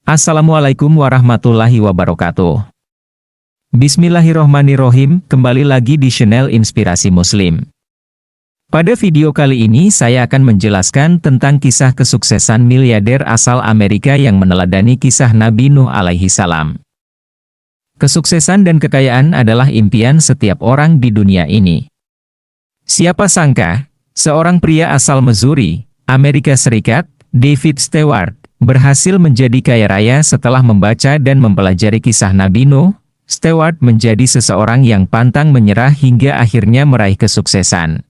Assalamualaikum warahmatullahi wabarakatuh. Bismillahirrohmanirrohim, kembali lagi di channel Inspirasi Muslim. Pada video kali ini saya akan menjelaskan tentang kisah kesuksesan miliarder asal Amerika yang meneladani kisah Nabi Nuh alaihi salam. Kesuksesan dan kekayaan adalah impian setiap orang di dunia ini. Siapa sangka, seorang pria asal Missouri, Amerika Serikat, David Stewart, berhasil menjadi kaya raya setelah membaca dan mempelajari kisah Nabi Nuh. Stewart menjadi seseorang yang pantang menyerah hingga akhirnya meraih kesuksesan.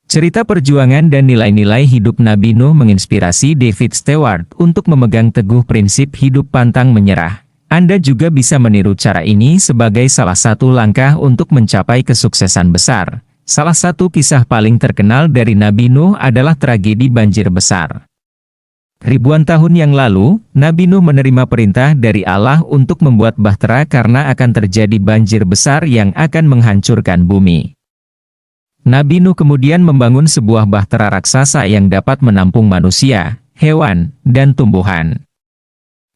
Cerita perjuangan dan nilai-nilai hidup Nabi Nuh menginspirasi David Stewart untuk memegang teguh prinsip hidup pantang menyerah. Anda juga bisa meniru cara ini sebagai salah satu langkah untuk mencapai kesuksesan besar. Salah satu kisah paling terkenal dari Nabi Nuh adalah tragedi banjir besar. Ribuan tahun yang lalu, Nabi Nuh menerima perintah dari Allah untuk membuat bahtera karena akan terjadi banjir besar yang akan menghancurkan bumi. Nabi Nuh kemudian membangun sebuah bahtera raksasa yang dapat menampung manusia, hewan, dan tumbuhan.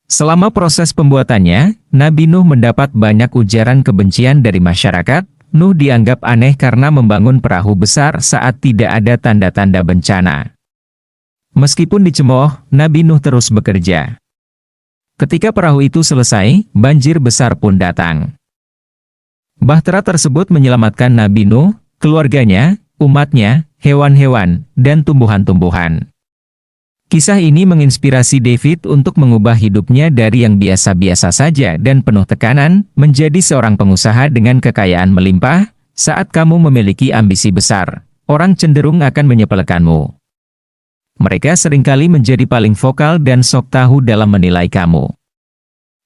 Selama proses pembuatannya, Nabi Nuh mendapat banyak ujaran kebencian dari masyarakat. Nuh dianggap aneh karena membangun perahu besar saat tidak ada tanda-tanda bencana. Meskipun dicemooh, Nabi Nuh terus bekerja. Ketika perahu itu selesai, banjir besar pun datang. Bahtera tersebut menyelamatkan Nabi Nuh, keluarganya, umatnya, hewan-hewan, dan tumbuhan-tumbuhan. Kisah ini menginspirasi David untuk mengubah hidupnya dari yang biasa-biasa saja dan penuh tekanan, menjadi seorang pengusaha dengan kekayaan melimpah. Saat kamu memiliki ambisi besar, orang cenderung akan menyepelekanmu. Mereka seringkali menjadi paling vokal dan sok tahu dalam menilai kamu.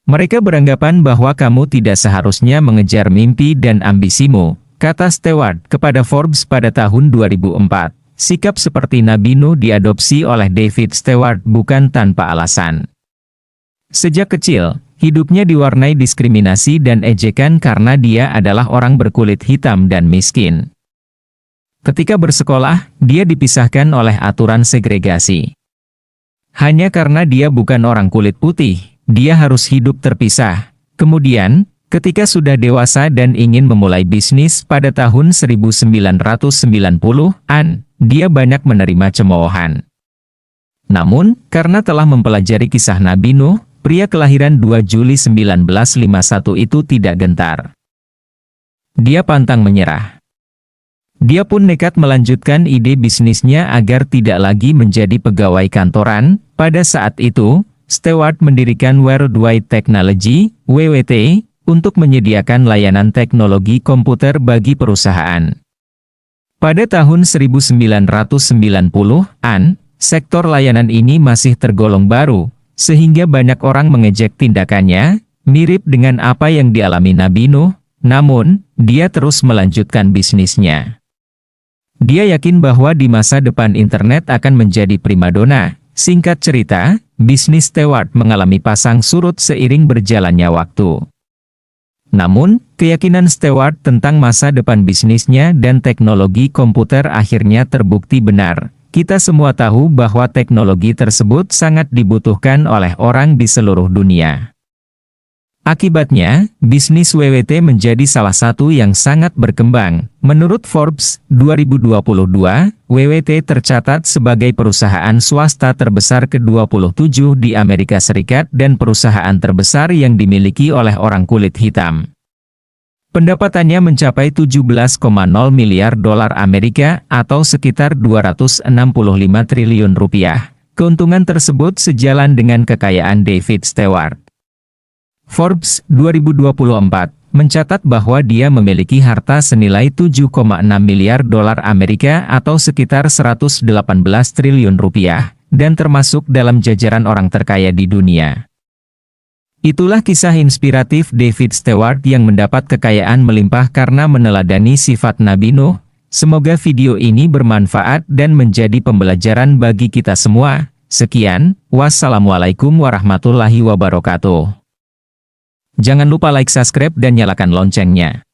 Mereka beranggapan bahwa kamu tidak seharusnya mengejar mimpi dan ambisimu, kata Stewart kepada Forbes pada tahun 2004. Sikap seperti Nabi Nuh diadopsi oleh David Stewart bukan tanpa alasan. Sejak kecil, hidupnya diwarnai diskriminasi dan ejekan karena dia adalah orang berkulit hitam dan miskin. Ketika bersekolah, dia dipisahkan oleh aturan segregasi. Hanya karena dia bukan orang kulit putih, dia harus hidup terpisah. Kemudian, ketika sudah dewasa dan ingin memulai bisnis pada tahun 1990-an, dia banyak menerima cemoohan. Namun, karena telah mempelajari kisah Nabi Nuh, pria kelahiran 2 Juli 1951 itu tidak gentar. Dia pantang menyerah. Dia pun nekat melanjutkan ide bisnisnya agar tidak lagi menjadi pegawai kantoran. Pada saat itu, Stewart mendirikan Worldwide Technology, WWT, untuk menyediakan layanan teknologi komputer bagi perusahaan. Pada tahun 1990-an, sektor layanan ini masih tergolong baru, sehingga banyak orang mengejek tindakannya, mirip dengan apa yang dialami Nabi Nuh. Namun, dia terus melanjutkan bisnisnya. Dia yakin bahwa di masa depan internet akan menjadi primadona. Singkat cerita, bisnis Stewart mengalami pasang surut seiring berjalannya waktu. Namun, keyakinan Stewart tentang masa depan bisnisnya dan teknologi komputer akhirnya terbukti benar. Kita semua tahu bahwa teknologi tersebut sangat dibutuhkan oleh orang di seluruh dunia. Akibatnya, bisnis WWT menjadi salah satu yang sangat berkembang. Menurut Forbes, 2022, WWT tercatat sebagai perusahaan swasta terbesar ke-27 di Amerika Serikat dan perusahaan terbesar yang dimiliki oleh orang kulit hitam. Pendapatannya mencapai 17,0 miliar dolar Amerika atau sekitar 265 triliun rupiah. Keuntungan tersebut sejalan dengan kekayaan David Stewart. Forbes 2024 mencatat bahwa dia memiliki harta senilai 7,6 miliar dolar Amerika atau sekitar 118 triliun rupiah, dan termasuk dalam jajaran orang terkaya di dunia. Itulah kisah inspiratif David Stewart yang mendapat kekayaan melimpah karena meneladani sifat Nabi Nuh. Semoga video ini bermanfaat dan menjadi pembelajaran bagi kita semua. Sekian, wassalamualaikum warahmatullahi wabarakatuh. Jangan lupa like, subscribe, dan nyalakan loncengnya.